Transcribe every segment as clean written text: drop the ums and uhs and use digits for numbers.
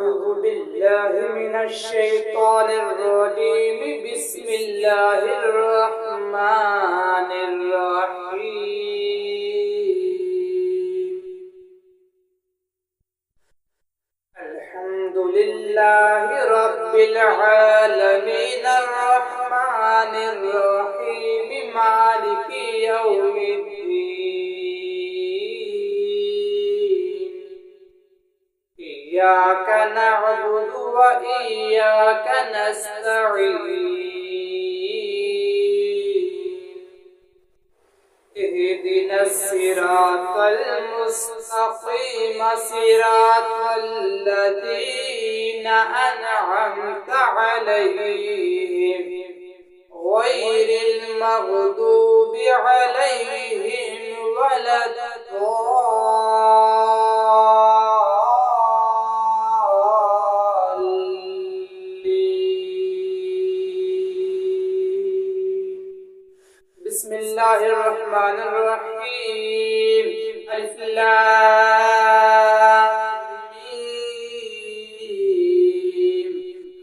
أعوذ بالله من الشيطان الرجيم بسم الله الرحمن الرحيم الحمد لله رب العالمين الرحمن الرحيم مالك يوم الدين إياك نعبد وإياك نستعين اهدنا الصراط المستقيم صراط الذين أنعمت عليهم غير المغضوب عليهم ولا بسم الله الرحمن الرحيم ألف لام ميم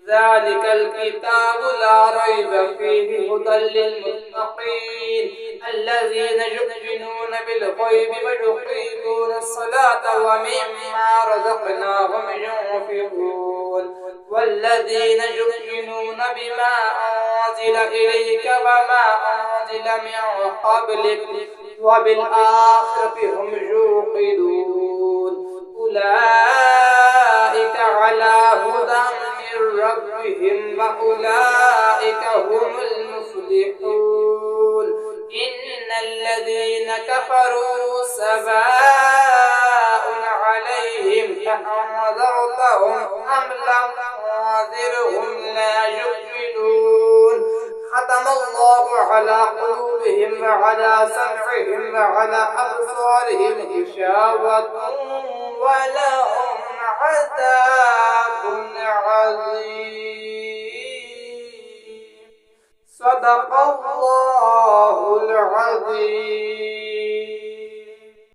ذلك الكتاب لا ريب فيه هدى للمتقين الذين يؤمنون بالغيب ويقيمون الصلاة ومما رزقناهم ينفقون والذين يؤمنون بما أنزل إليك وما أنزل من قبلك وبالآخرة هم يوقنون أولئك على هدى من ربهم وأولئك هم المفلحون إن الذين كفروا سواء عليهم أأنذرتهم أم لم تنذرهم لا يؤمنون ختم الله على قلوبهم وعلى سمعهم وعلى أبصارهم غشاوة ولهم عذاب عظيم صدق الله العظيم